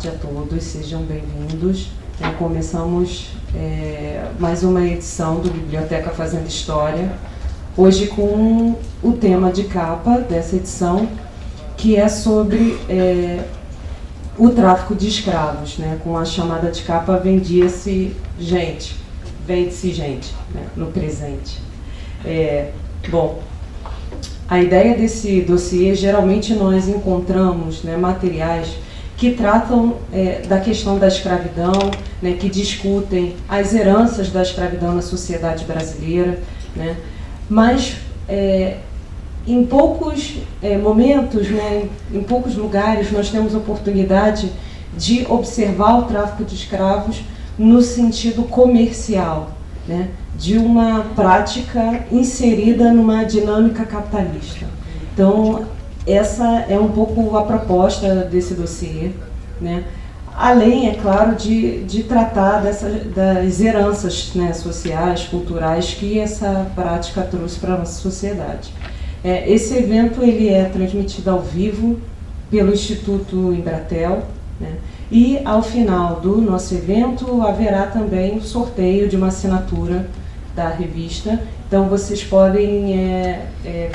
tarde a todos, sejam bem-vindos. Começamos mais uma edição do Biblioteca Fazendo História, hoje com o tema de capa dessa edição, que é sobre o tráfico de escravos, com a chamada de capa Vende-se gente, no presente. Bom, a ideia desse dossiê, geralmente nós encontramos materiais que tratam da questão da escravidão, que discutem as heranças da escravidão na sociedade brasileira, mas em poucos momentos, em poucos lugares, nós temos oportunidade de observar o tráfico de escravos no sentido comercial, de uma prática inserida numa dinâmica capitalista. Então, essa é um pouco a proposta desse dossiê, além, é claro, de tratar das heranças sociais, culturais que essa prática trouxe para a nossa sociedade. Esse evento ele é transmitido ao vivo pelo Instituto Embratel, e ao final do nosso evento haverá também o sorteio de uma assinatura da revista. Então vocês podem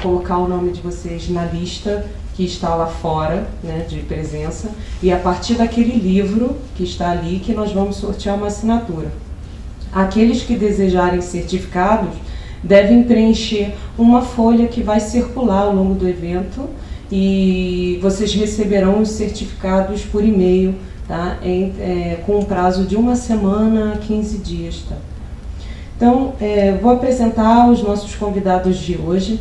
colocar o nome de vocês na lista que está lá fora, de presença, e a partir daquele livro que está ali que nós vamos sortear uma assinatura. Aqueles que desejarem certificados devem preencher uma folha que vai circular ao longo do evento e vocês receberão os certificados por e-mail, com um prazo de 1 semana a 15 dias. Então, vou apresentar os nossos convidados de hoje.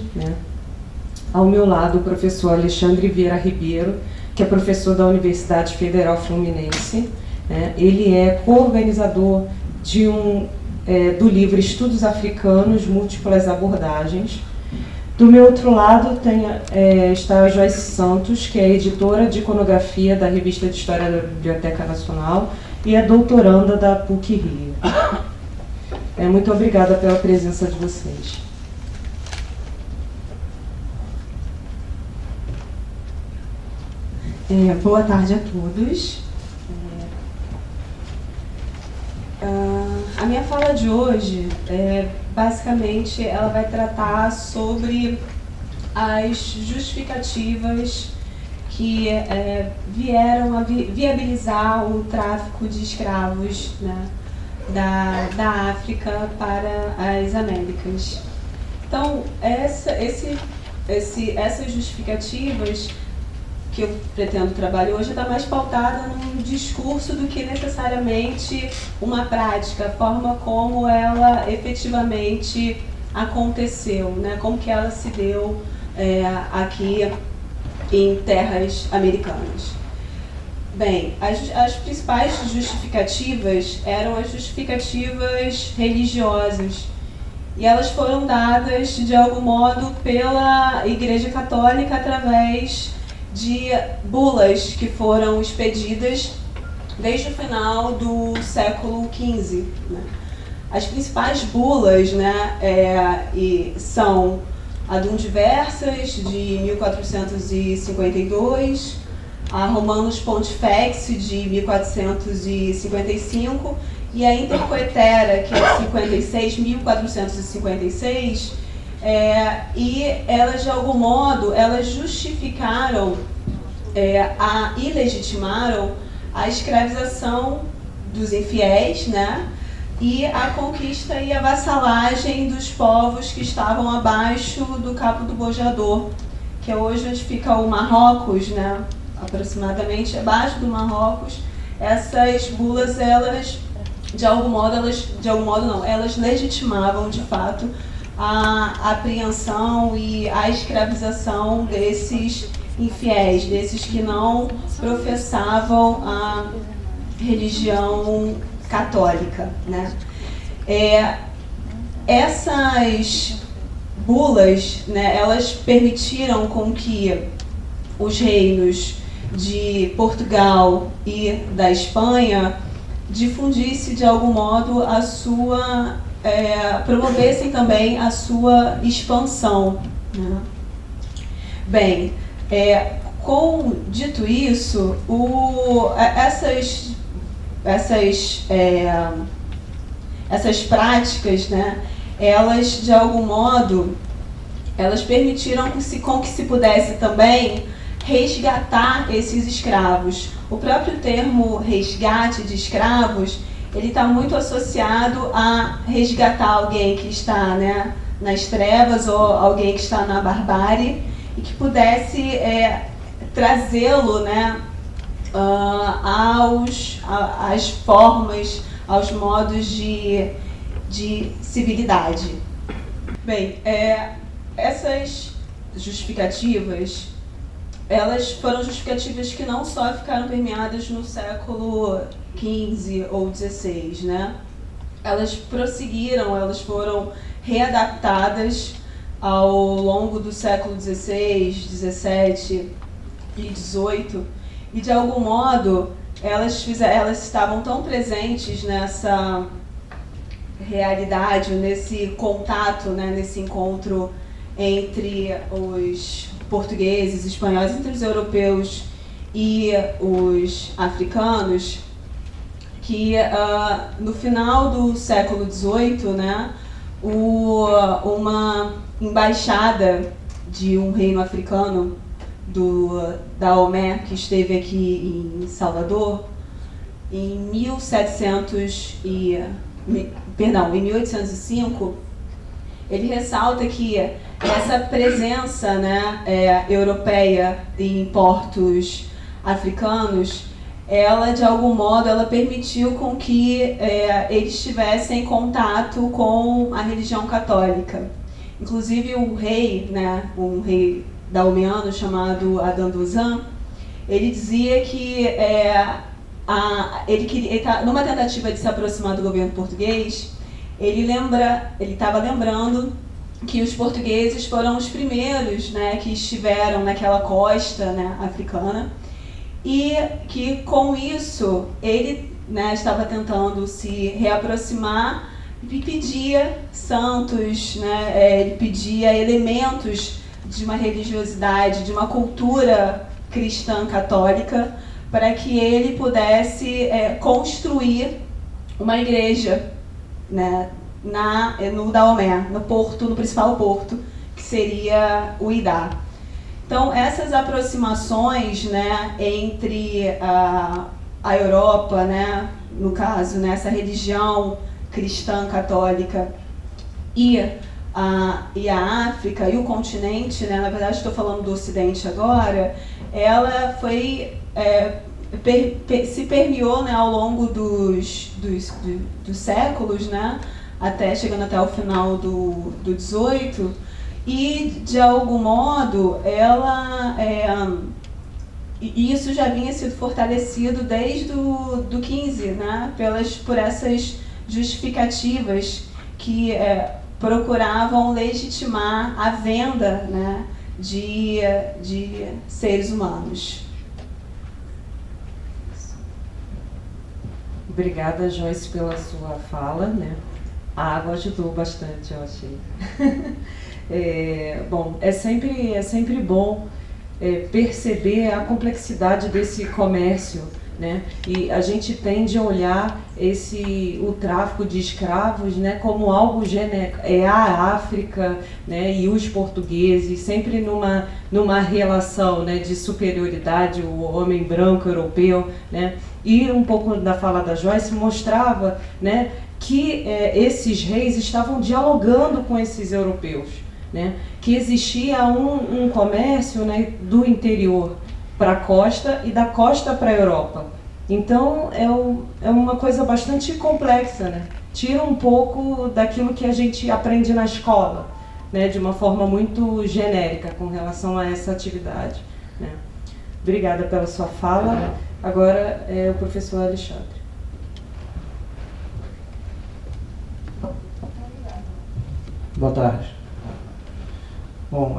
Ao meu lado, o professor Alexandre Vieira Ribeiro, que é professor da Universidade Federal Fluminense. Ele é co-organizador do livro Estudos Africanos, Múltiplas Abordagens. Do meu outro lado está a Joyce Santos, que é editora de iconografia da Revista de História da Biblioteca Nacional e é doutoranda da PUC-Rio. Muito obrigada pela presença de vocês. Boa tarde a todos. A minha fala de hoje, basicamente, ela vai tratar sobre as justificativas que vieram a viabilizar o tráfico de escravos da África para as Américas. Então, essas justificativas que eu pretendo trabalhar hoje está mais pautada num discurso do que necessariamente uma prática, a forma como ela efetivamente aconteceu, como que ela se deu aqui em terras americanas. Bem, as principais justificativas eram as justificativas religiosas, e elas foram dadas, de algum modo, pela Igreja Católica através de bulas que foram expedidas desde o final do século XV. As principais bulas são a Dum Diversas, de 1452, a Romanus Pontifex, de 1455, e a Intercoetera, que é de 1456, e elas, de algum modo, elas justificaram e legitimaram a escravização dos infiéis, e a conquista e a vassalagem dos povos que estavam abaixo do Capo do Bojador, que é hoje onde fica o Marrocos, aproximadamente abaixo do Marrocos. Essas bulas, elas elas legitimavam de fato a apreensão e a escravização desses infiéis, desses que não professavam a religião católica. Essas bulas, elas permitiram com que os reinos de Portugal e da Espanha difundissem de algum modo a sua promovessem também a sua expansão. Bem, Dito isso, essas práticas, né, elas, de algum modo, elas permitiram com que se pudesse também resgatar esses escravos. O próprio termo resgate de escravos, ele está muito associado a resgatar alguém que está, né, nas trevas ou alguém que está na barbárie e que pudesse trazê-lo, né, às formas, aos modos de civilidade. Bem, essas justificativas, elas foram justificativas que não só ficaram permeadas no século XV ou XVI, né? Elas prosseguiram, elas foram readaptadas ao longo do século XVI, XVII e XVIII, e de algum modo elas estavam tão presentes nessa realidade, nesse contato, né, nesse encontro entre os portugueses, espanhóis, entre os europeus e os africanos, que no final do século XVIII, né, uma embaixada de um reino africano, da Omé, que esteve aqui em Salvador, em 1805, ele ressalta que essa presença, né, europeia em portos africanos, ela, de algum modo, ela permitiu com que eles tivessem contato com a religião católica. Inclusive o rei, né, um rei daomeano chamado Adanduzan, ele dizia que numa tentativa de se aproximar do governo português, ele estava lembrando que os portugueses foram os primeiros, né, que estiveram naquela costa, né, africana, e que com isso ele, né, estava tentando se reaproximar e pedia santos, né, ele pedia elementos de uma religiosidade, de uma cultura cristã católica, para que ele pudesse construir uma igreja, né, no Daomé, no principal porto, que seria o Idá. Então, essas aproximações, né, entre a Europa, né, no caso, né, essa religião cristã católica e a África e o continente, né, na verdade estou falando do Ocidente agora, ela foi se permeou, né, ao longo dos séculos, né, chegando até o final do 18, e de algum modo isso já vinha sido fortalecido desde do 15, né, por essas justificativas que procuravam legitimar a venda, né, de seres humanos. Obrigada, Joyce, pela sua fala, né? A água ajudou bastante, eu achei. Bom, é sempre bom perceber a complexidade desse comércio, né? E a gente tende a olhar o tráfico de escravos, né, como algo genérico, a África, né, e os portugueses, sempre numa relação, né, de superioridade, o homem branco europeu, né? E um pouco da fala da Joyce mostrava, né, que esses reis estavam dialogando com esses europeus, né, que existia um comércio, né, do interior para a costa e da costa para a Europa. Então é uma coisa bastante complexa, né? Tira um pouco daquilo que a gente aprende na escola, né, de uma forma muito genérica com relação a essa atividade, né? Obrigada pela sua fala. Agora é o professor Alexandre. Boa tarde. Bom,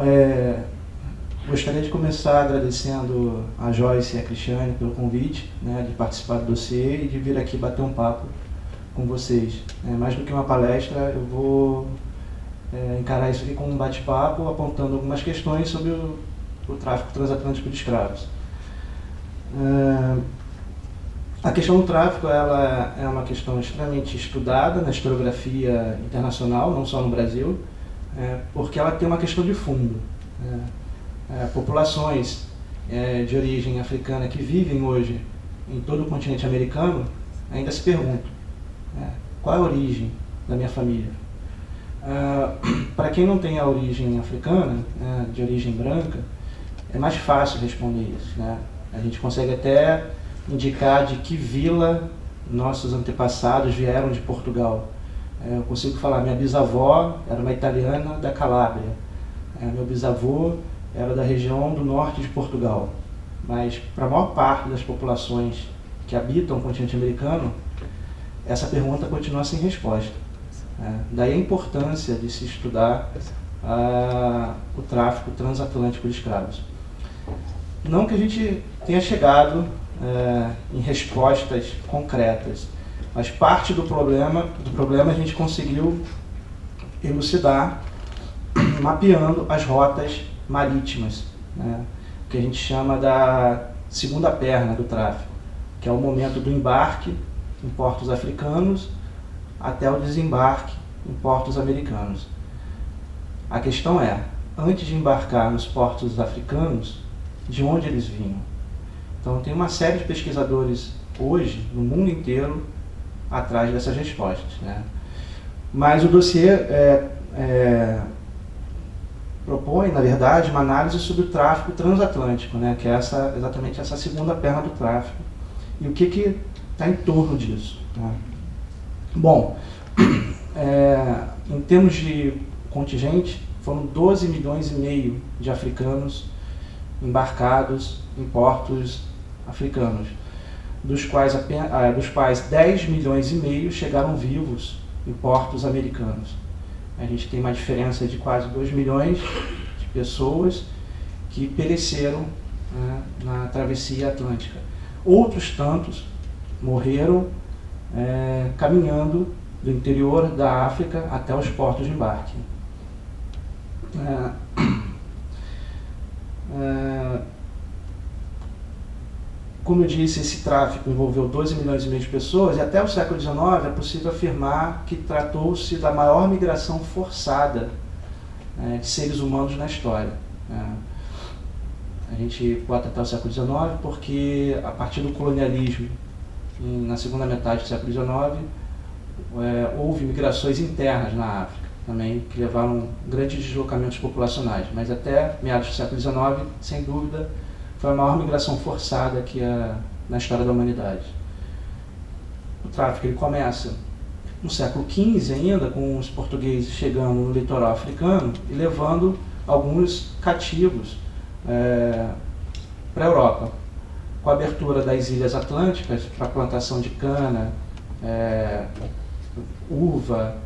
gostaria de começar agradecendo a Joyce e a Cristiane pelo convite, né, de participar do dossiê e de vir aqui bater um papo com vocês. Mais do que uma palestra, eu vou encarar isso aqui como um bate-papo, apontando algumas questões sobre o tráfico transatlântico de escravos. A questão do tráfico ela é uma questão extremamente estudada na historiografia internacional, não só no Brasil, porque ela tem uma questão de fundo. Populações de origem africana que vivem hoje em todo o continente americano ainda se perguntam qual é a origem da minha família. Para quem não tem a origem africana, de origem branca, é mais fácil responder isso. A gente consegue até indicar de que vila nossos antepassados vieram de Portugal. Eu consigo falar, minha bisavó era uma italiana da Calábria, meu bisavô era da região do norte de Portugal. Mas para a maior parte das populações que habitam o continente americano, essa pergunta continua sem resposta. Daí a importância de se estudar o tráfico transatlântico de escravos. Não que a gente tenha chegado em respostas concretas, mas parte do problema a gente conseguiu elucidar mapeando as rotas marítimas, que a gente chama da segunda perna do tráfico, que é o momento do embarque em portos africanos até o desembarque em portos americanos. A questão é, antes de embarcar nos portos africanos, de onde eles vinham? Então tem uma série de pesquisadores hoje, no mundo inteiro, atrás dessas respostas. Mas o dossiê propõe, na verdade, uma análise sobre o tráfico transatlântico, que é exatamente essa segunda perna do tráfico. E o que está em torno disso? Bom, em termos de contingente, foram 12 milhões e meio de africanos embarcados em portos africanos, dos quais 10 milhões e meio chegaram vivos em portos americanos. A gente tem uma diferença de quase 2 milhões de pessoas que pereceram na travessia atlântica. Outros tantos morreram caminhando do interior da África até os portos de embarque. Como eu disse, esse tráfico envolveu 12 milhões e meio de pessoas e até o século XIX é possível afirmar que tratou-se da maior migração forçada de seres humanos na história. A gente bota até o século XIX porque a partir do colonialismo, na segunda metade do século XIX, houve migrações internas na África também, que levaram grandes deslocamentos populacionais, mas até meados do século XIX, sem dúvida, foi a maior migração forçada que na história da humanidade. O tráfico ele começa no século XV ainda, com os portugueses chegando no litoral africano e levando alguns cativos para a Europa. Com a abertura das ilhas atlânticas para a plantação de cana, uva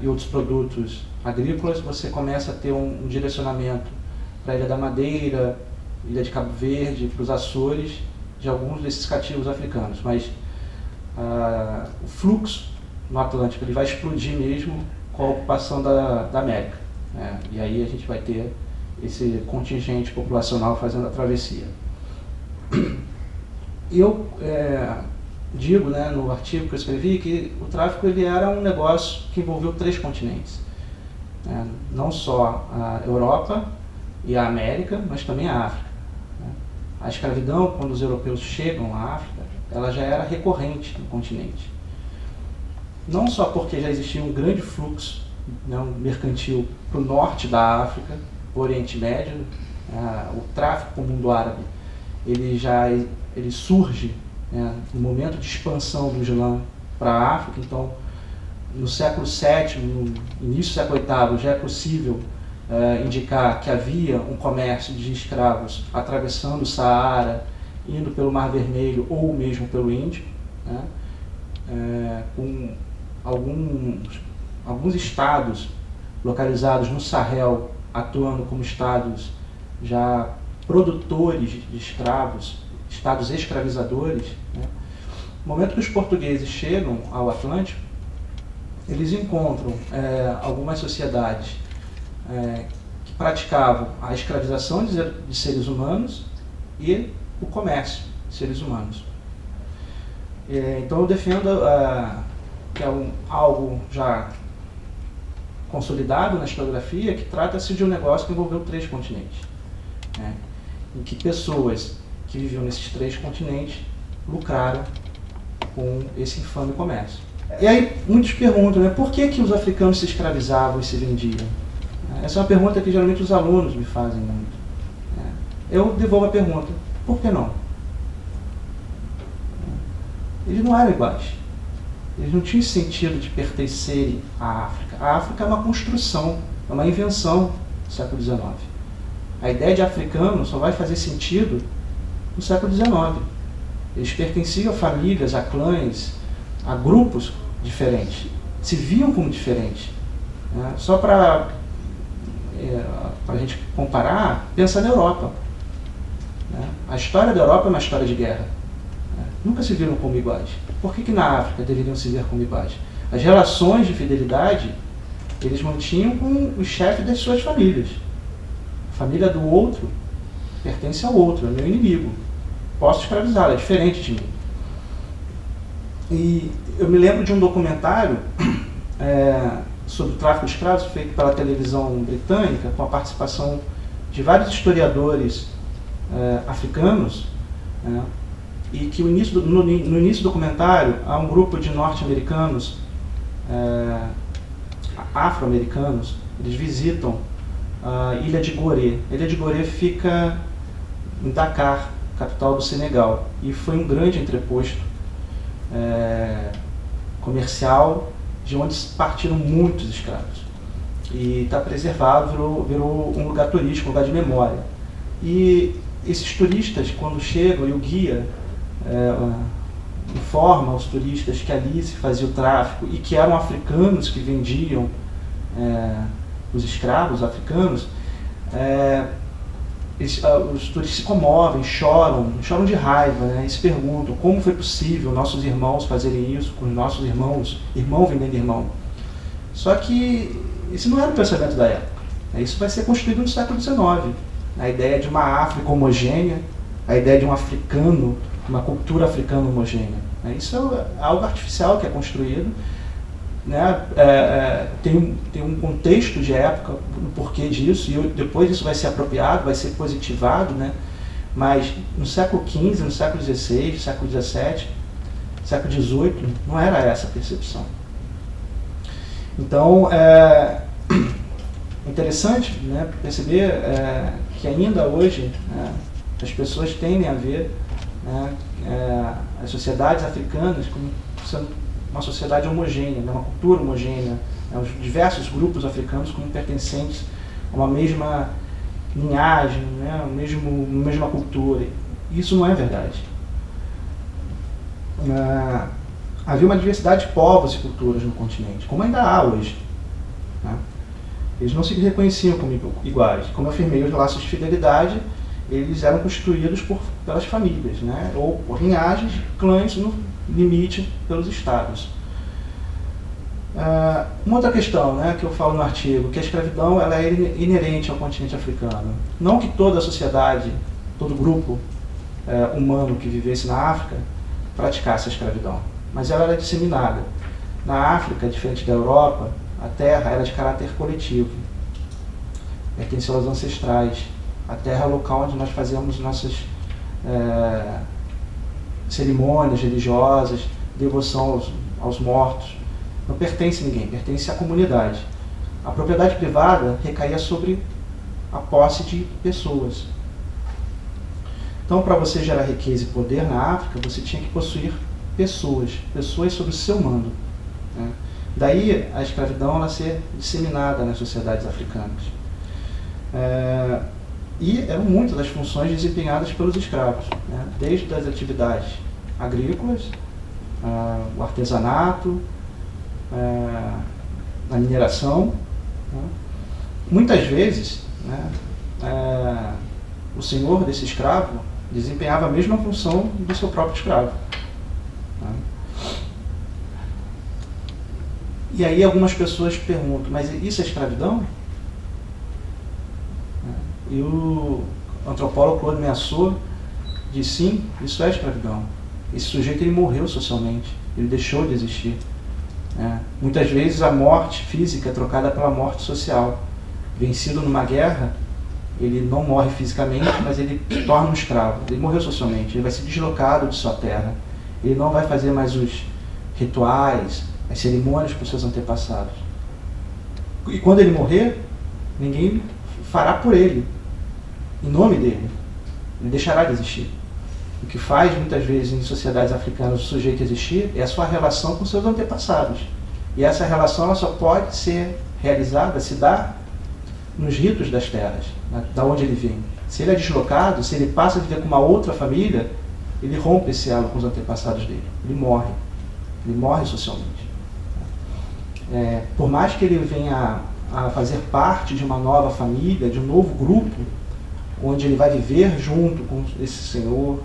e outros produtos agrícolas, você começa a ter um direcionamento para a Ilha da Madeira, Ilha de Cabo Verde, para os Açores, de alguns desses cativos africanos. Mas o fluxo no Atlântico ele vai explodir mesmo com a ocupação da América. E aí a gente vai ter esse contingente populacional fazendo a travessia. Eu digo, no artigo que eu escrevi, que o tráfico ele era um negócio que envolveu 3 continentes. Não só a Europa e a América, mas também a África. A escravidão, quando os europeus chegam à África, ela já era recorrente no continente. Não só porque já existia um grande fluxo mercantil para o norte da África, o Oriente Médio, o tráfico com o mundo árabe, ele surge no momento de expansão do Islã para a África. Então, no século VII, no início do século VIII, já é possível indicar que havia um comércio de escravos atravessando o Saara, indo pelo Mar Vermelho ou mesmo pelo Índico, com alguns estados localizados no Sahel atuando como estados já produtores de escravos, estados escravizadores. No momento que os portugueses chegam ao Atlântico, eles encontram algumas sociedades que praticavam a escravização de seres humanos e o comércio de seres humanos. Então eu defendo que é algo já consolidado na historiografia, que trata-se de um negócio que envolveu 3 continentes, né, em que pessoas que viviam nesses 3 continentes lucraram com esse infame comércio. E aí muitos perguntam, né, por que os africanos se escravizavam e se vendiam? Essa é uma pergunta que geralmente os alunos me fazem muito. Eu devolvo a pergunta, por que não? Eles não eram iguais. Eles não tinham sentido de pertencerem à África. A África é uma construção, é uma invenção do século XIX. A ideia de africano só vai fazer sentido no século XIX. Eles pertenciam a famílias, a clãs, a grupos diferentes. Se viam como diferentes. Só para a gente comparar, pensa na Europa. A história da Europa é uma história de guerra. Nunca se viram como iguais. Por que na África deveriam se ver como iguais? As relações de fidelidade eles mantinham com os chefes das suas famílias. A família do outro pertence ao outro, é meu inimigo. Posso escravizá-lo, é diferente de mim. E eu me lembro de um documentário sobre o tráfico de escravos feito pela televisão britânica, com a participação de vários historiadores africanos, e que no início do documentário há um grupo de norte-americanos, afro-americanos, eles visitam a ilha de Gorée. A ilha de Gorée fica em Dakar, capital do Senegal, e foi um grande entreposto comercial de onde partiram muitos escravos. E está preservado, virou um lugar turístico, um lugar de memória. E esses turistas, quando chegam, e o guia informa aos turistas que ali se fazia o tráfico e que eram africanos que vendiam os escravos africanos, os turistas se comovem, choram de raiva, né, e se perguntam como foi possível nossos irmãos fazerem isso com os nossos irmãos, irmão vendendo irmão. Só que isso não era o pensamento da época. Isso vai ser construído no século XIX. A ideia de uma África homogênea, a ideia de um africano, uma cultura africana homogênea. Isso é algo artificial que é construído, né? Tem um contexto de época, o porquê disso, e depois isso vai ser apropriado, vai ser positivado, né? Mas no século XV, no século XVI, século XVII, século XVIII, não era essa a percepção. Então, é interessante, né, perceber que ainda hoje as pessoas tendem a ver as sociedades africanas como sendo uma sociedade homogênea, uma cultura homogênea, os diversos grupos africanos como pertencentes a uma mesma linhagem, uma mesma cultura. Isso não é verdade. Havia uma diversidade de povos e culturas no continente, como ainda há hoje. Eles não se reconheciam como iguais. Como eu afirmei, os laços de fidelidade eles eram constituídos pelas famílias, né? Ou por linhagens, clãs, no limite pelos estados. Uma outra questão, né, que eu falo no artigo, que a escravidão ela é inerente ao continente africano. Não que toda a sociedade, todo grupo humano que vivesse na África praticasse a escravidão, mas ela era disseminada. Na África, diferente da Europa, a terra era de caráter coletivo, pertencia aos ancestrais. A terra é o local onde nós fazemos nossas cerimônias religiosas, devoção aos mortos. Não pertence a ninguém, pertence à comunidade. A propriedade privada recaía sobre a posse de pessoas. Então, para você gerar riqueza e poder na África, você tinha que possuir pessoas sob o seu mando, né? Daí a escravidão ela ser disseminada nas sociedades africanas. E eram muitas as funções desempenhadas pelos escravos, né? Desde as atividades agrícolas, o artesanato, a mineração, né? Muitas vezes, né, o senhor desse escravo desempenhava a mesma função do seu próprio escravo, né? E aí algumas pessoas perguntam, mas isso é escravidão? E o antropólogo Claude Meursault diz sim, isso é escravidão. Esse sujeito ele morreu socialmente, ele deixou de existir. Muitas vezes a morte física é trocada pela morte social. Vencido numa guerra, ele não morre fisicamente, mas ele se torna um escravo. Ele morreu socialmente, ele vai ser deslocado de sua terra. Ele não vai fazer mais os rituais, as cerimônias para os seus antepassados. E quando ele morrer, ninguém fará por ele, em nome dele. Ele deixará de existir. O que faz, muitas vezes, em sociedades africanas, o sujeito existir é a sua relação com seus antepassados. E essa relação ela só pode ser realizada, se dar nos ritos das terras, da onde ele vem. Se ele é deslocado, se ele passa a viver com uma outra família, ele rompe esse elo com os antepassados dele. Ele morre socialmente. Por mais que ele venha a fazer parte de uma nova família, de um novo grupo, onde ele vai viver junto com esse senhor,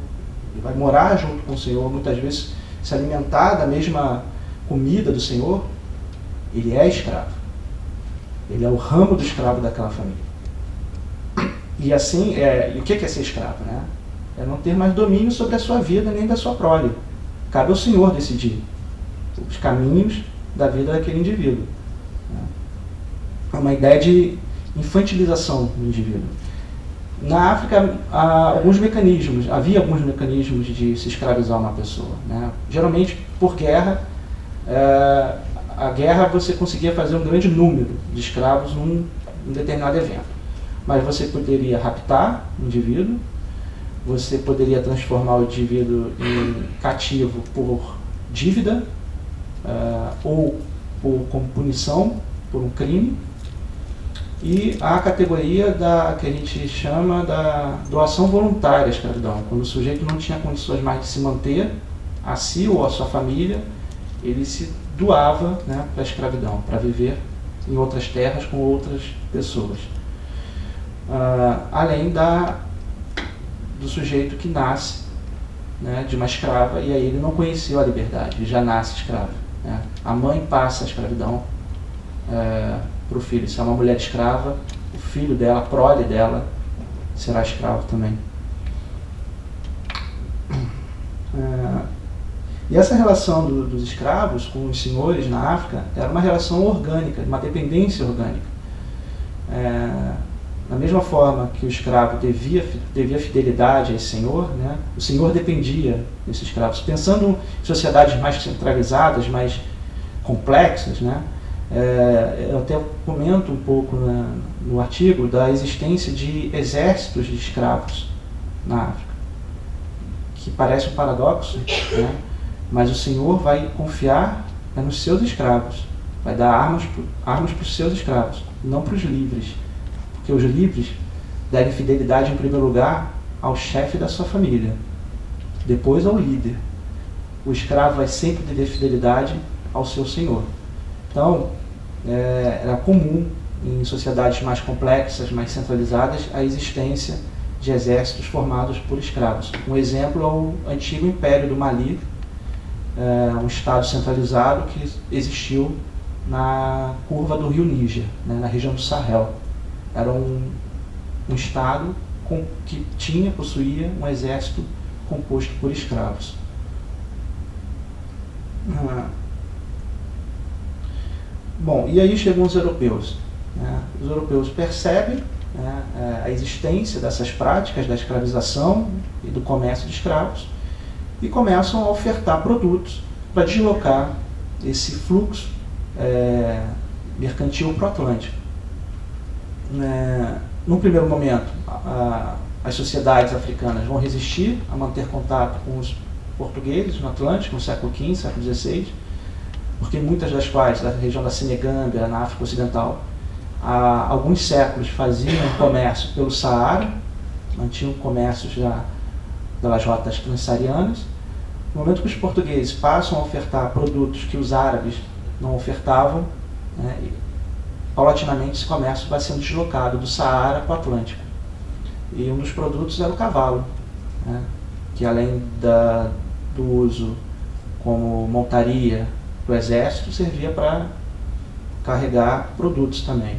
ele vai morar junto com o senhor, muitas vezes se alimentar da mesma comida do senhor, ele é escravo. Ele é o ramo do escravo daquela família. E assim, e o que é ser escravo? Né? É não ter mais domínio sobre a sua vida nem da sua prole. Cabe ao senhor decidir os caminhos da vida daquele indivíduo. É uma ideia de infantilização do indivíduo. Na África, havia alguns mecanismos de se escravizar uma pessoa. Né? Geralmente, por guerra, a guerra você conseguia fazer um grande número de escravos num determinado evento. Mas você poderia raptar o indivíduo, você poderia transformar o indivíduo em cativo por dívida, ou como punição por um crime, e a categoria que a gente chama da doação voluntária à escravidão, quando o sujeito não tinha condições mais de se manter a si ou a sua família, ele se doava, né, para a escravidão, para viver em outras terras com outras pessoas. Além do sujeito que nasce, né, de uma escrava, e aí ele não conheceu a liberdade, ele já nasce escravo. Né? A mãe passa a escravidão para o filho. Se é uma mulher escrava, o filho dela, a prole dela, será escravo também. E essa relação dos escravos com os senhores na África era uma relação orgânica, uma dependência orgânica. Da mesma forma que o escravo devia fidelidade a esse senhor, né, o senhor dependia desses escravos. Pensando em sociedades mais centralizadas, mais complexas, né, eu até comento um pouco no artigo da existência de exércitos de escravos na África, que parece um paradoxo, né, mas o senhor vai confiar nos seus escravos, vai dar armas para os seus escravos, não para os livres. Porque os livres devem fidelidade em primeiro lugar ao chefe da sua família, depois ao líder. O escravo vai sempre dever fidelidade ao seu senhor. Então, era comum em sociedades mais complexas, mais centralizadas, a existência de exércitos formados por escravos. Um exemplo é o antigo Império do Mali, um estado centralizado que existiu na curva do rio Níger, né, na região do Sahel. Era um estado que possuía um exército composto por escravos. Bom, e aí chegam os europeus. Né? Os europeus percebem, né, a existência dessas práticas da escravização e do comércio de escravos e começam a ofertar produtos para deslocar esse fluxo mercantil para o Atlântico. Num primeiro momento, as sociedades africanas vão resistir a manter contato com os portugueses no Atlântico, no século XV, século XVI, porque muitas das quais, da região da Senegâmbia, na África Ocidental, há alguns séculos faziam comércio pelo Saara, mantinham comércio já pelas rotas transsaarianas. No momento que os portugueses passam a ofertar produtos que os árabes não ofertavam, né, paulatinamente esse comércio vai sendo deslocado do Saara para o Atlântico. E um dos produtos era o cavalo, né, que além do uso como montaria do exército, servia para carregar produtos também.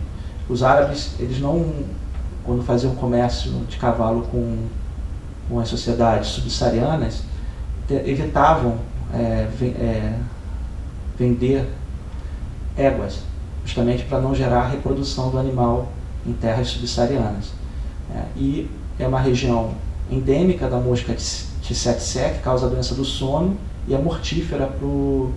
Os árabes, eles não quando faziam comércio de cavalo com as sociedades subsaarianas, evitavam vender éguas, justamente para não gerar a reprodução do animal em terras subsaarianas. E é uma região endêmica da mosca tsetse, que causa a doença do sono e é mortífera para o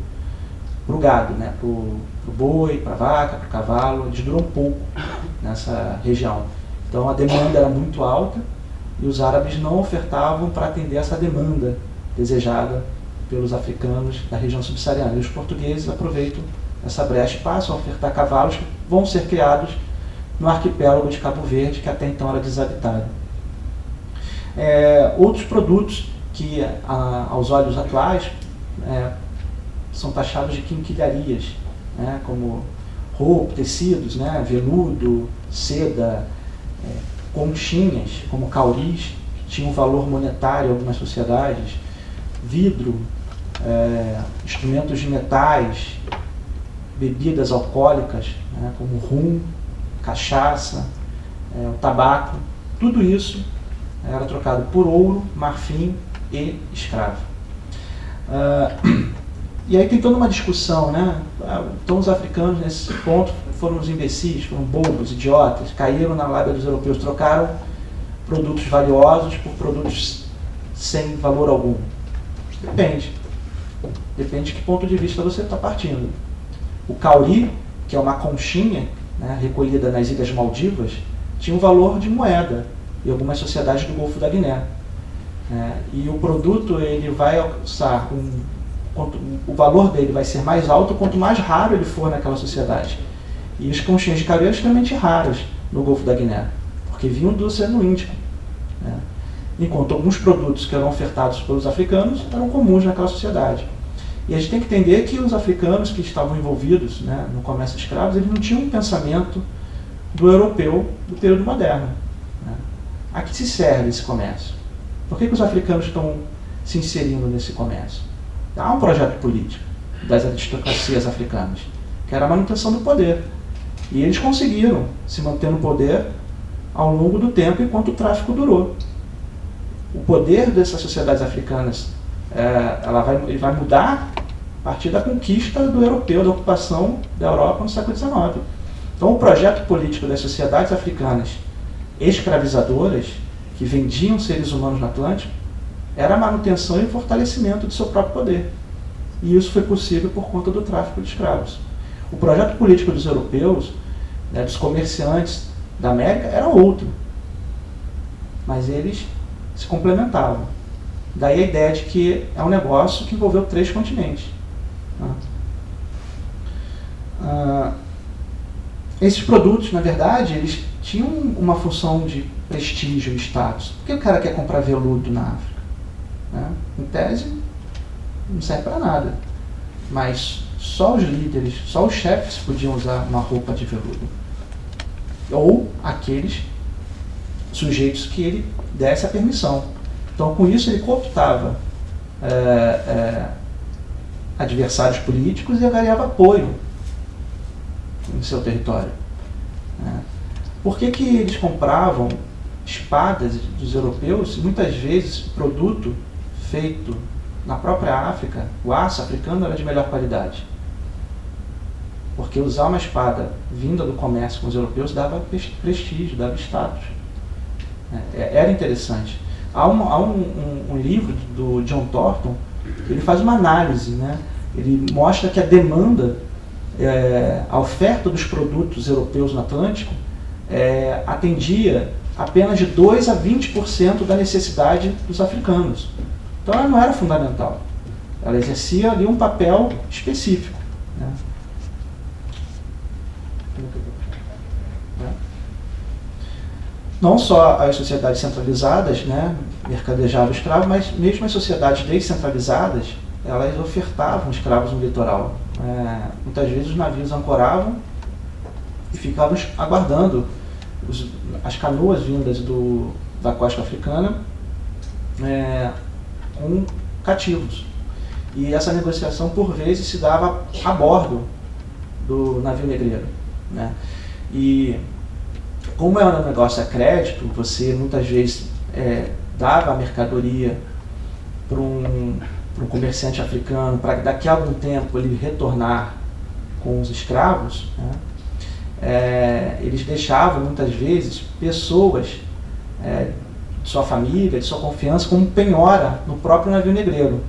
gado, né? Para o boi, para a vaca, para o cavalo. Eles duram pouco nessa região. Então a demanda era muito alta e os árabes não ofertavam para atender essa demanda desejada pelos africanos da região subsaariana. E os portugueses aproveitam essa brecha e passam a ofertar cavalos que vão ser criados no arquipélago de Cabo Verde, que até então era desabitado. Outros produtos que, aos olhos atuais, são taxados de quinquilharias, né, como roupa, tecidos, né, veludo, seda, conchinhas, como cauris, que tinham um valor monetário em algumas sociedades, vidro, instrumentos de metais, bebidas alcoólicas, né, como rum, cachaça, o tabaco, tudo isso era trocado por ouro, marfim e escravo. E aí tem toda uma discussão, né? Então os africanos nesse ponto foram os imbecis, foram bobos, idiotas, caíram na lábia dos europeus, trocaram produtos valiosos por produtos sem valor algum. Depende de que ponto de vista você está partindo. O cauri, que é uma conchinha, né, recolhida nas Ilhas Maldivas, tinha um valor de moeda em algumas sociedades do Golfo da Guiné. E o produto ele vai alcançar o valor dele vai ser mais alto quanto mais raro ele for naquela sociedade. E as conchinhas de cauri eram extremamente raras no Golfo da Guiné, porque vinham do Oceano Índico. Enquanto alguns produtos que eram ofertados pelos africanos eram comuns naquela sociedade. E a gente tem que entender que os africanos que estavam envolvidos, né, no comércio de escravos, eles não tinham um pensamento do europeu do período moderno. A que se serve esse comércio? Por que os africanos estão se inserindo nesse comércio? Há um projeto político das aristocracias africanas, que era a manutenção do poder. E eles conseguiram se manter no poder ao longo do tempo enquanto o tráfico durou. O poder dessas sociedades africanas ele vai mudar a partir da conquista do europeu, da ocupação da Europa no século XIX. Então o projeto político das sociedades africanas escravizadoras, que vendiam seres humanos no Atlântico, era a manutenção e fortalecimento do seu próprio poder. E isso foi possível por conta do tráfico de escravos. O projeto político dos europeus, né, dos comerciantes da América, era outro. Mas eles se complementavam. Daí a ideia de que é um negócio que envolveu 3 continentes. Esses produtos, na verdade, eles tinham uma função de prestígio e status. Por que o cara quer comprar veludo na África? Em tese, não serve para nada. Mas só os líderes, só os chefes podiam usar uma roupa de veludo. Ou aqueles sujeitos que ele desse a permissão. Então, com isso, ele cooptava adversários políticos e angariava apoio no seu território. Por que eles compravam espadas dos europeus, muitas vezes produto feito na própria África? O aço africano era de melhor qualidade. Porque usar uma espada vinda do comércio com os europeus dava prestígio, dava status. Era interessante. Há um livro do John Thornton, ele faz uma análise, né? Ele mostra que a demanda, a oferta dos produtos europeus no Atlântico atendia apenas de 2 a 20% da necessidade dos africanos. Então ela não era fundamental. Ela exercia ali um papel específico. Né? Não só as sociedades centralizadas, né, mercadejavam escravos, mas mesmo as sociedades descentralizadas, elas ofertavam escravos no litoral. Muitas vezes os navios ancoravam e ficavam aguardando as canoas vindas da costa africana com cativos. E essa negociação, por vezes, se dava a bordo do navio negreiro. Né? E como era um negócio a crédito, você muitas vezes dava a mercadoria para um comerciante africano, para daqui a algum tempo ele retornar com os escravos, né? Eles deixavam muitas vezes pessoas de sua família, de sua confiança, como penhora no próprio navio negreiro.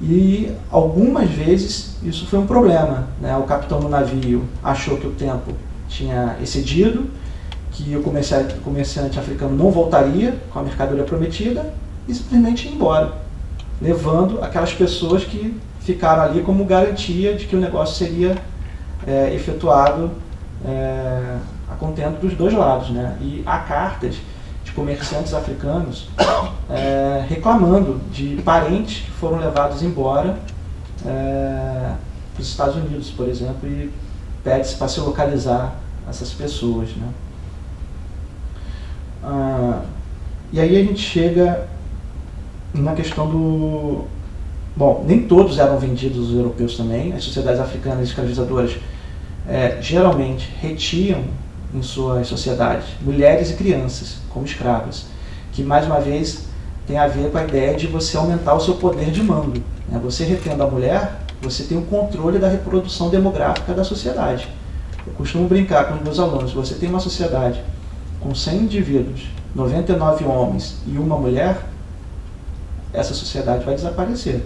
E algumas vezes isso foi um problema, né? O capitão do navio achou que o tempo tinha excedido, que o comerciante africano não voltaria com a mercadoria prometida e simplesmente ia embora, levando aquelas pessoas que ficaram ali como garantia de que o negócio seria efetuado a contento dos dois lados, né? E há cartas de comerciantes africanos reclamando de parentes que foram levados embora para os Estados Unidos, por exemplo, e pede-se para se localizar essas pessoas, né? E aí a gente chega na questão do... Bom, nem todos eram vendidos aos europeus também. As sociedades africanas escravizadoras geralmente retiam em suas sociedades mulheres e crianças como escravas, que mais uma vez tem a ver com a ideia de você aumentar o seu poder de mando, né? Você retendo a mulher, você tem o controle da reprodução demográfica da sociedade. Eu costumo brincar com os meus alunos: você tem uma sociedade com 100 indivíduos, 99 homens e uma mulher, essa sociedade vai desaparecer.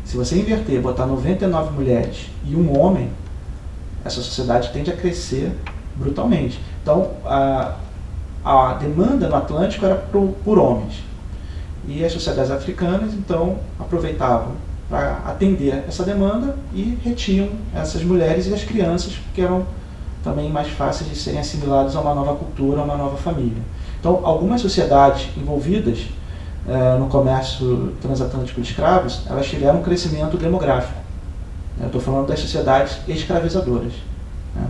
Se você inverter, botar 99 mulheres e um homem, essa sociedade tende a crescer brutalmente. Então, a demanda no Atlântico era por homens. E as sociedades africanas, então, aproveitavam para atender essa demanda e retiam essas mulheres e as crianças, que eram também mais fáceis de serem assimilados a uma nova cultura, a uma nova família. Então, algumas sociedades envolvidas no comércio transatlântico de escravos, elas tiveram um crescimento demográfico. Eu estou falando das sociedades escravizadoras, né?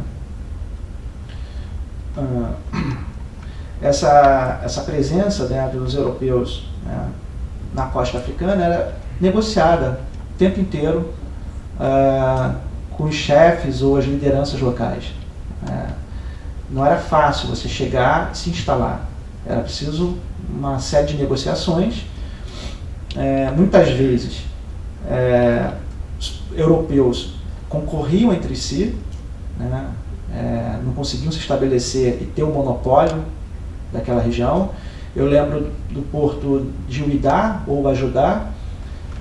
Essa presença, né, dos europeus, né, na costa africana era negociada o tempo inteiro com os chefes ou as lideranças locais. Não era fácil você chegar e se instalar. Era preciso uma série de negociações. Muitas vezes os europeus concorriam entre si, né? Não conseguiam se estabelecer e ter o monopólio daquela região. Eu lembro do porto de Uidá, ou Ajudá,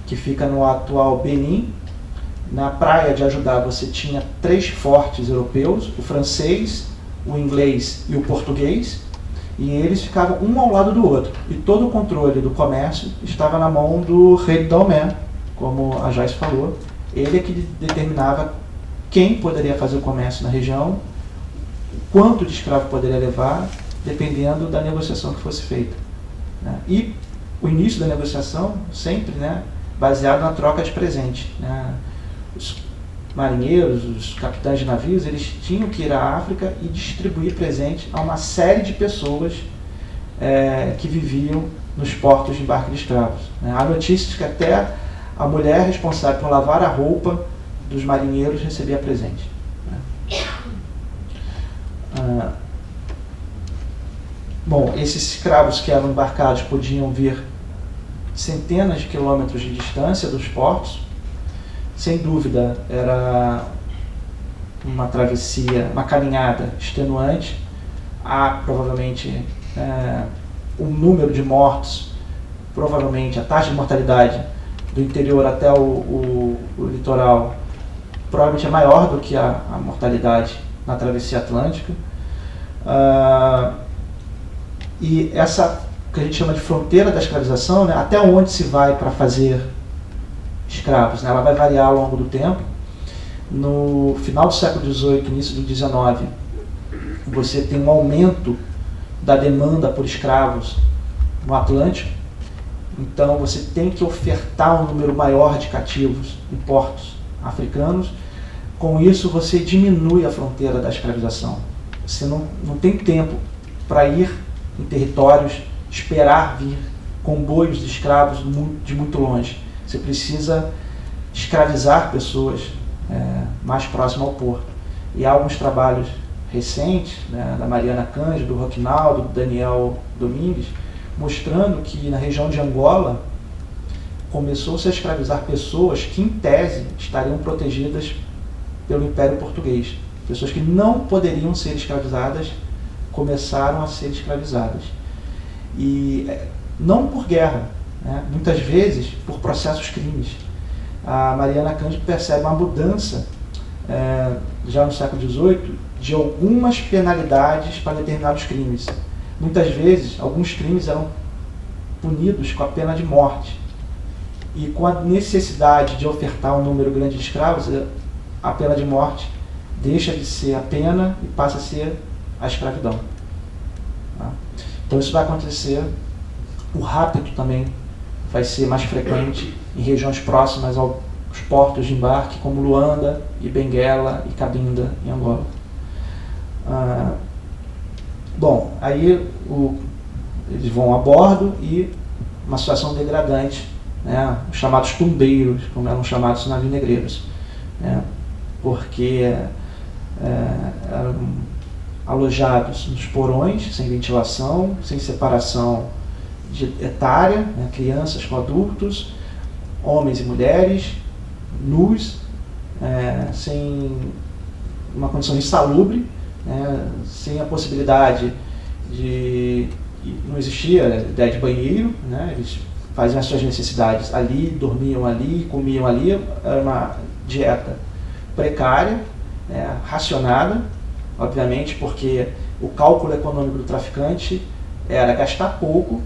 que fica no atual Benin. Na praia de Ajudá você tinha 3 fortes europeus: o francês, o inglês e o português, e eles ficavam um ao lado do outro. E todo o controle do comércio estava na mão do rei Daomé, como a Joyce falou. Ele é que determinava quem poderia fazer o comércio na região, quanto de escravo poderia levar, dependendo da negociação que fosse feita, né? E o início da negociação sempre, né, baseado na troca de presentes, né? Os marinheiros, os capitães de navios, eles tinham que ir à África e distribuir presentes a uma série de pessoas que viviam nos portos de embarque de escravos, né? Há notícias que até a mulher responsável por lavar a roupa dos marinheiros recebia presente, né? Bom, esses escravos que eram embarcados podiam vir centenas de quilômetros de distância dos portos. Sem dúvida, era uma travessia, uma caminhada extenuante. Há provavelmente um número de mortos, provavelmente a taxa de mortalidade do interior até o litoral provavelmente é maior do que a mortalidade na travessia atlântica. E essa que a gente chama de fronteira da escravização, né, até onde se vai para fazer escravos, né, ela vai variar ao longo do tempo. No final do século XVIII, início do XIX, você tem um aumento da demanda por escravos no Atlântico. Então você tem que ofertar um número maior de cativos em portos africanos. Com isso você diminui a fronteira da escravização. Você não tem tempo para ir em territórios, esperar vir comboios de escravos de muito longe. Você precisa escravizar pessoas mais próximas ao porto. E há alguns trabalhos recentes, né, da Mariana Cândido, do Roquinaldo, do Daniel Domingues, mostrando que na região de Angola começou-se a escravizar pessoas que, em tese, estariam protegidas pelo Império Português. Pessoas que não poderiam ser escravizadas começaram a ser escravizadas. E não por guerra, né? Muitas vezes por processos crimes. A Mariana Cândido percebe uma mudança, já no século XVIII, de algumas penalidades para determinados crimes. Muitas vezes, alguns crimes eram punidos com a pena de morte. E com a necessidade de ofertar um número grande de escravos, a pena de morte deixa de ser a pena e passa a ser a escravidão. Tá? Então isso vai acontecer. O rapto também vai ser mais frequente em regiões próximas aos portos de embarque, como Luanda, e Benguela e Cabinda, em Angola. Bom, aí eles vão a bordo e uma situação degradante, né, os chamados tumbeiros, como eram chamados navinegreiros, né, porque eram alojados nos porões, sem ventilação, sem separação etária, né, crianças com adultos, homens e mulheres, nus, sem uma condição insalubre, né, sem a possibilidade de... não existia ideia de banheiro, né, eles faziam as suas necessidades ali, dormiam ali, comiam ali. Era uma dieta precária, né, racionada, obviamente, porque o cálculo econômico do traficante era gastar pouco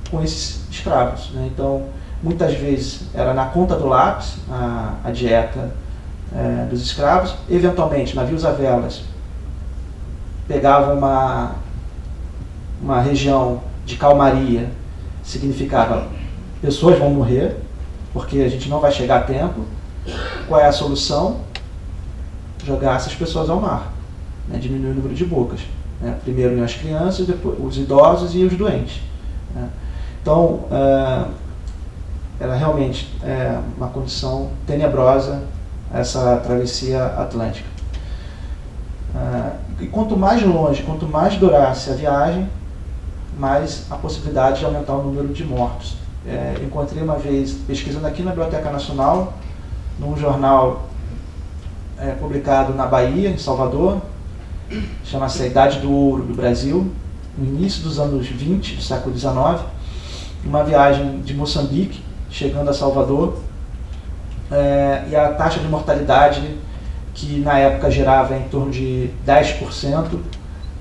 com esses escravos, né? Então, muitas vezes era na conta do lápis a dieta dos escravos. Eventualmente, navios a velas pegavam uma região de calmaria, significava pessoas vão morrer, porque a gente não vai chegar a tempo. Qual é a solução? Jogar essas pessoas ao mar, né? Diminuir o número de bocas, né? Primeiro as crianças, depois os idosos e os doentes, né? Então, era realmente uma condição tenebrosa essa travessia atlântica. E quanto mais longe, quanto mais durasse a viagem, mais a possibilidade de aumentar o número de mortos. Encontrei uma vez, pesquisando aqui na Biblioteca Nacional, num jornal publicado na Bahia, em Salvador, chama-se A Idade do Ouro do Brasil, no início dos anos 20 do século XIX, uma viagem de Moçambique, chegando a Salvador, e a taxa de mortalidade, que na época girava em torno de 10%,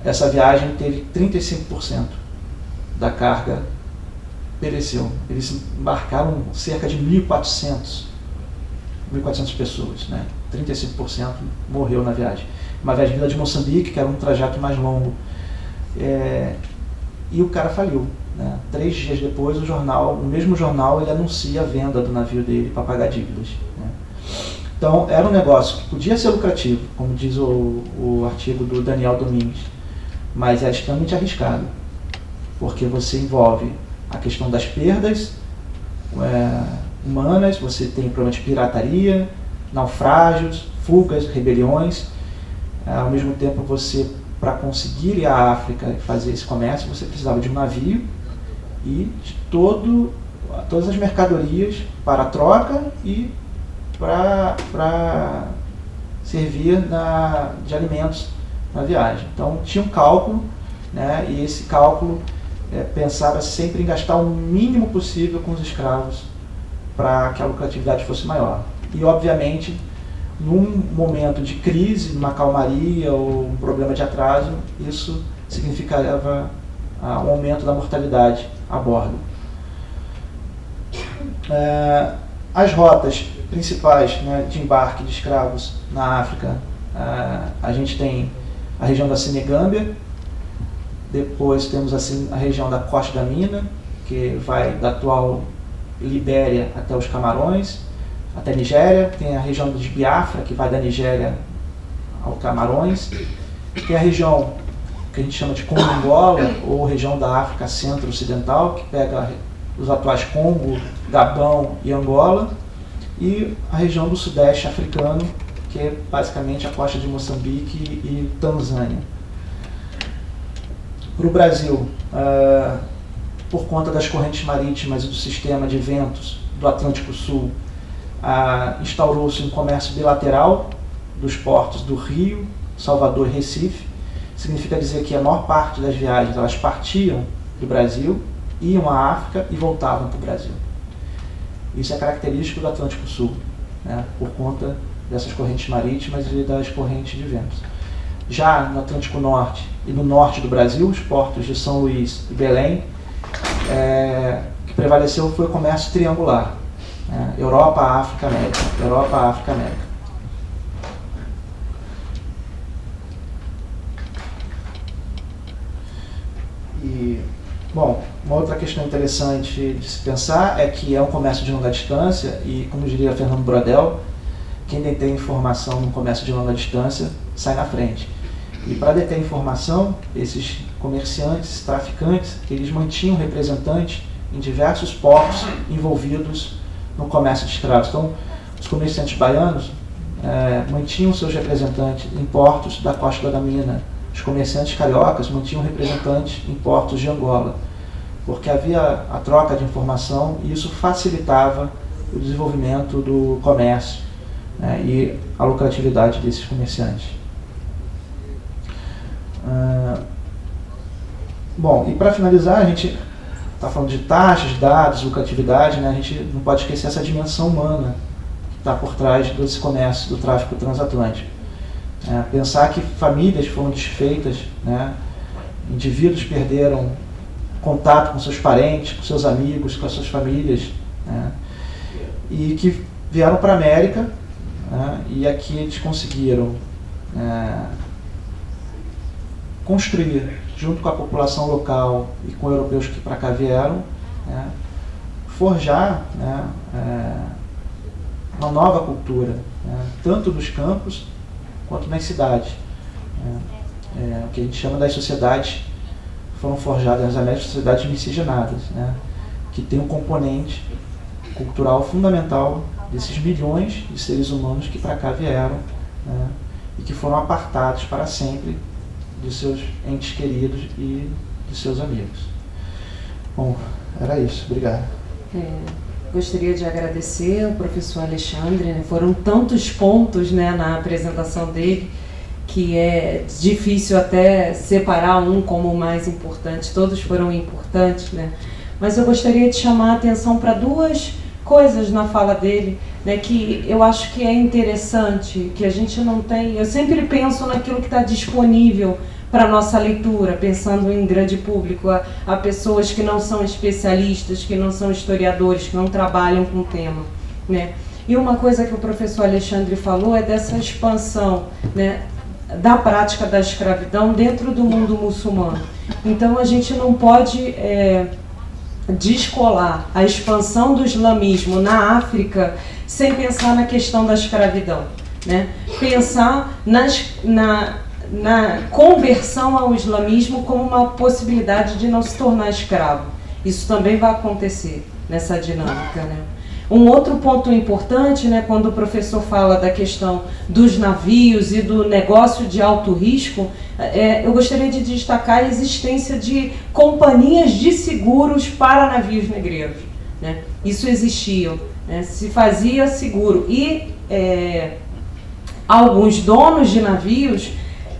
essa viagem teve 35% da carga pereceu. Eles embarcaram cerca de 1.400 pessoas, né? 35% morreu na viagem. Uma viagem vinda de Moçambique, que era um trajeto mais longo. E o cara faliu, né? 3 dias depois, o mesmo jornal, ele anuncia a venda do navio dele para pagar dívidas, né? Então, era um negócio que podia ser lucrativo, como diz o artigo do Daniel Domingues, mas é extremamente arriscado, porque você envolve a questão das perdas humanas, você tem problema de pirataria, naufrágios, fugas, rebeliões. Ao mesmo tempo, você, para conseguir ir à África e fazer esse comércio, você precisava de um navio e de todas as mercadorias para a troca e para servir de alimentos na viagem. Então, tinha um cálculo, né, e esse cálculo pensava sempre em gastar o mínimo possível com os escravos para que a lucratividade fosse maior. E, obviamente, num momento de crise, numa calmaria ou um problema de atraso, isso significava um aumento da mortalidade a bordo. As rotas principais, né, de embarque de escravos na África, a gente tem a região da Senegâmbia, depois temos assim a região da Costa da Mina, que vai da atual Libéria até os Camarões, até Nigéria. Tem a região de Biafra, que vai da Nigéria ao Camarões. Tem a região que a gente chama de Congo-Angola, ou região da África Centro-Ocidental, que pega os atuais Congo, Gabão e Angola. E a região do Sudeste africano, que é basicamente a costa de Moçambique e Tanzânia. Para o Brasil, por conta das correntes marítimas e do sistema de ventos do Atlântico Sul, instaurou-se um comércio bilateral dos portos do Rio, Salvador e Recife. Significa dizer que a maior parte das viagens elas partiam do Brasil, iam à África e voltavam para o Brasil. Isso é característico do Atlântico Sul, né, por conta dessas correntes marítimas e das correntes de ventos. Já no Atlântico Norte e no norte do Brasil, os portos de São Luís e Belém, o que prevaleceu foi o comércio triangular. Europa, África, América. Europa, África, América. E, bom, uma outra questão interessante de se pensar é que é um comércio de longa distância e, como diria Fernando Brodel, quem detém informação no comércio de longa distância sai na frente. E para deter informação, esses comerciantes, traficantes, eles mantinham representantes em diversos portos envolvidos no comércio de escravos. Então, os comerciantes baianos mantinham seus representantes em portos da Costa da Mina. Os comerciantes cariocas mantinham representantes em portos de Angola, porque havia a troca de informação e isso facilitava o desenvolvimento do comércio, né, e a lucratividade desses comerciantes. Bom, e para finalizar, a gente está falando de taxas, dados, lucratividade, né, a gente não pode esquecer essa dimensão humana que está por trás desse comércio, do tráfico transatlântico. Pensar que famílias foram desfeitas, né, indivíduos perderam contato com seus parentes, com seus amigos, com as suas famílias, né, e que vieram para a América, né, e aqui eles conseguiram construir, junto com a população local e com europeus que para cá vieram, né, forjar, né, uma nova cultura, né, tanto nos campos quanto nas cidades. O que a gente chama das sociedades foram forjadas nas Américas, sociedades miscigenadas, né, que tem um componente cultural fundamental desses milhões de seres humanos que para cá vieram, né, e que foram apartados para sempre de seus entes queridos e de seus amigos. Bom, era isso. Obrigado. Gostaria de agradecer ao professor Alexandre, né? Foram tantos pontos, né, na apresentação dele que é difícil até separar um como o mais importante, todos foram importantes, né? Mas eu gostaria de chamar a atenção para duas coisas na fala dele, né, que eu acho que é interessante, que a gente não tem. Eu sempre penso naquilo que está disponível para a nossa leitura, pensando em grande público, a pessoas que não são especialistas, que não são historiadores, que não trabalham com o tema, né? E uma coisa que o professor Alexandre falou é dessa expansão, né, da prática da escravidão dentro do mundo muçulmano. Então a gente não pode descolar a expansão do islamismo na África sem pensar na questão da escravidão, né? Pensar na conversão ao islamismo como uma possibilidade de não se tornar escravo. Isso também vai acontecer nessa dinâmica, né? Um outro ponto importante, né, quando o professor fala da questão dos navios e do negócio de alto risco, eu gostaria de destacar a existência de companhias de seguros para navios negreiros, né? Isso existia, né? Se fazia seguro e alguns donos de navios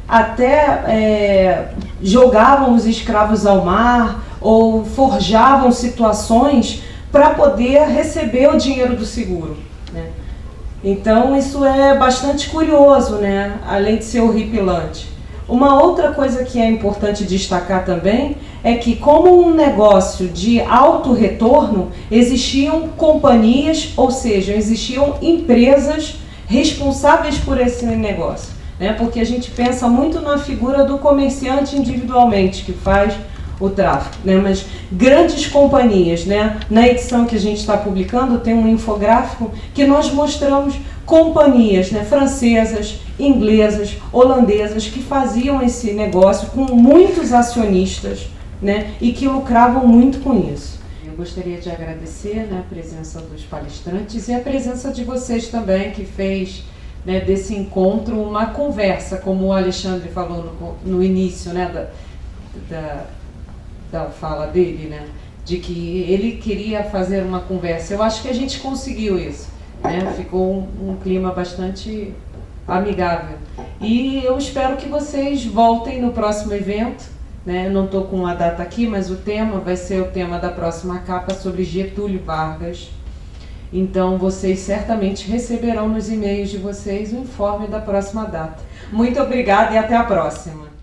até jogavam os escravos ao mar ou forjavam situações para poder receber o dinheiro do seguro, né? Então isso é bastante curioso, né? Além de ser horripilante. Uma outra coisa que é importante destacar também é que, como um negócio de alto retorno, existiam companhias, ou seja, existiam empresas responsáveis por esse negócio, né? Porque a gente pensa muito na figura do comerciante individualmente que faz o tráfico, né? Mas grandes companhias, né? Na edição que a gente está publicando tem um infográfico que nós mostramos companhias, né, francesas, inglesas, holandesas que faziam esse negócio com muitos acionistas, né, e que lucravam muito com isso. Eu gostaria de agradecer, né, a presença dos palestrantes e a presença de vocês também, que fez né, desse encontro, uma conversa, como o Alexandre falou no início, né, da fala dele, né, de que ele queria fazer uma conversa. Eu acho que a gente conseguiu isso, né, ficou um clima bastante amigável. E eu espero que vocês voltem no próximo evento, né, não estou com a data aqui, mas o tema vai ser o tema da próxima capa sobre Getúlio Vargas. Então, vocês certamente receberão nos e-mails de vocês o informe da próxima data. Muito obrigada e até a próxima.